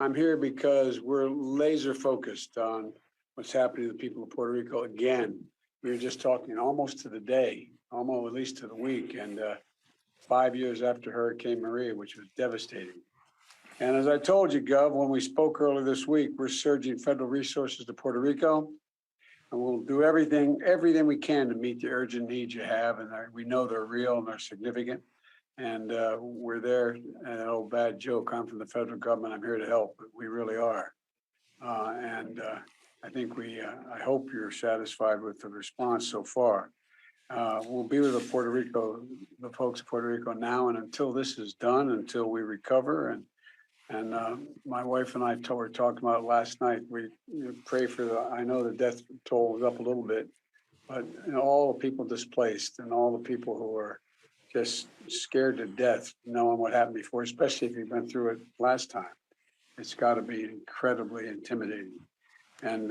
I'm here because we're laser focused on what's happening to the people of Puerto Rico. Again, we were just talking almost to the day, almost at least to the week, and 5 years after Hurricane Maria, which was devastating. And as I told you, Gov, when we spoke earlier this week, we're surging federal resources to Puerto Rico, and we'll do everything we can to meet the urgent needs you have, and we know they're real and they're significant. And we're there. An old bad joke. I'm from the federal government. I'm here to help. But we really are. And I think I hope you're satisfied with the response so far. We'll be with the folks of Puerto Rico now and until this is done, until we recover. And my wife and I were talking about it last night. We pray for I know the death toll was up a little bit, but all the people displaced and all the people who are just scared to death knowing what happened before, especially if you've been through it last time. It's got to be incredibly intimidating. And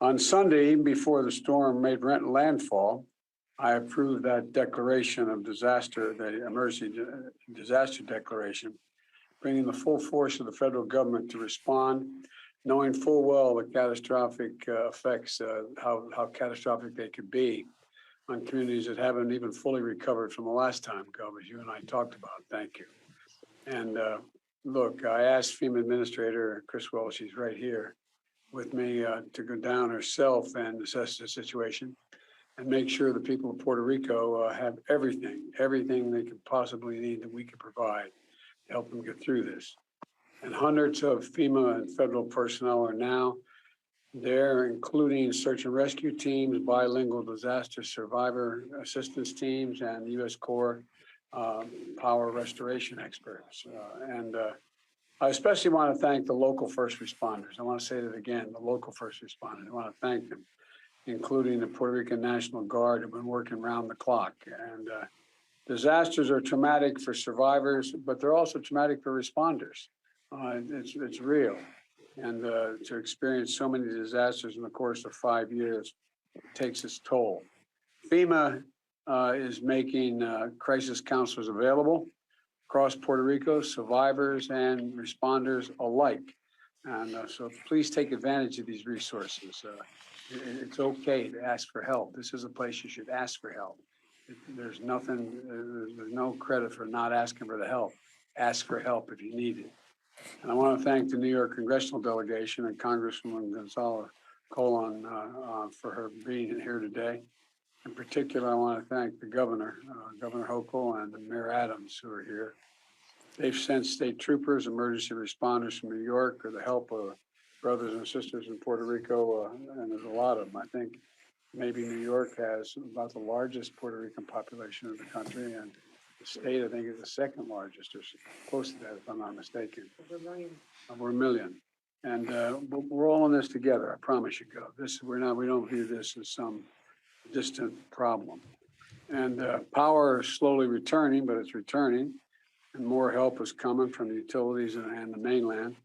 on Sunday, even before the storm made landfall, I approved that declaration of disaster, the emergency disaster declaration, bringing the full force of the federal government to respond, knowing full well the catastrophic effects, how catastrophic they could be on communities that haven't even fully recovered from the last time, Gov, as you and I talked about. Thank you. And look, I asked FEMA Administrator Chris Wells, she's right here with me, to go down herself and assess the situation and make sure the people of Puerto Rico have everything they could possibly need that we could provide to help them get through this. And hundreds of FEMA and federal personnel are now there, including search and rescue teams, bilingual disaster survivor assistance teams, and U.S. Corps power restoration experts. And I especially want to thank the local first responders. I want to say that again, the local first responders. I want to thank them, including the Puerto Rican National Guard, who've been working around the clock. And disasters are traumatic for survivors, but they're also traumatic for responders. It's real. And to experience so many disasters in the course of 5 years takes its toll. FEMA is making crisis counselors available across Puerto Rico, survivors and responders alike. And so please take advantage of these resources. It's okay to ask for help. This is a place you should ask for help. There's no credit for not asking for the help. Ask for help if you need it. And I want to thank the New York congressional delegation and Congresswoman Gonzalo Colon for her being here today. In particular, I want to thank the governor, Governor Hochul, and Mayor Adams, who are here. They've sent state troopers, emergency responders from New York, with the help of brothers and sisters in Puerto Rico, and there's a lot of them. I think maybe New York has about the largest Puerto Rican population in the country, and the state, I think, is the second largest, or close to that, if I'm not mistaken. Over a million. And we're all in this together. I promise you, Gov. We don't view this as some distant problem. And power is slowly returning, but it's returning, and more help is coming from the utilities and the mainland.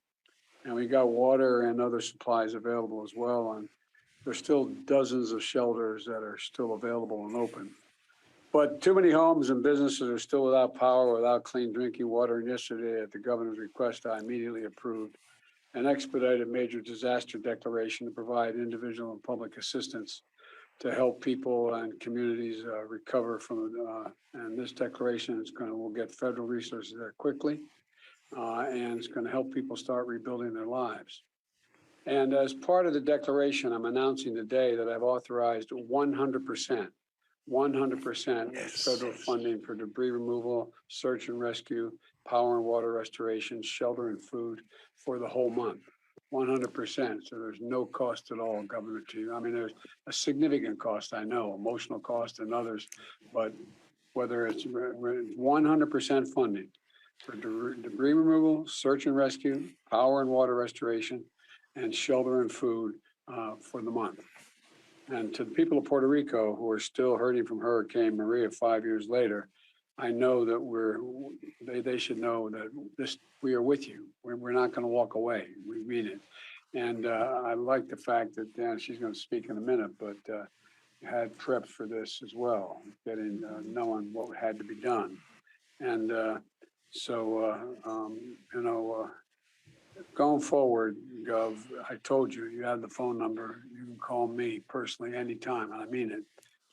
And we got water and other supplies available as well. And there's still dozens of shelters that are still available and open. But too many homes and businesses are still without power, without clean drinking water. And yesterday, at the governor's request, I immediately approved an expedited major disaster declaration to provide individual and public assistance to help people and communities recover from it. And this declaration will get federal resources there quickly, and it's going to help people start rebuilding their lives. And as part of the declaration, I'm announcing today that I've authorized 100% federal funding for debris removal, search and rescue, power and water restoration, shelter and food for the whole month. 100%. So there's no cost at all, Governor, to you. I mean, there's a significant cost, I know, emotional cost and others, but whether it's 100% funding for debris removal, search and rescue, power and water restoration, and shelter and food for the month. And to the people of Puerto Rico who are still hurting from Hurricane Maria 5 years later, I know that they should know that we are with you. We're not going to walk away. We mean it. And I like the fact that she's going to speak in a minute, but had prepped for this as well, knowing what had to be done. And going forward, Gov, I told you, you have the phone number. You can call me personally anytime, and I mean it.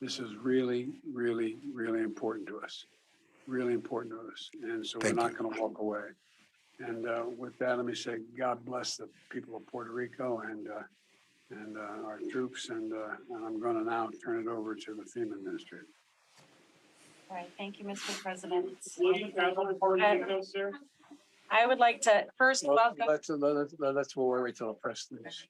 This is really, really, really important to us. Really important to us. And so we're Thank not going to walk away. And with that, let me say, God bless the people of Puerto Rico and our troops. And I'm going to now turn it over to the FEMA administrator. All right, thank you, Mr. President. Sir? I would like to first welcome, Let's wait till the press leaves.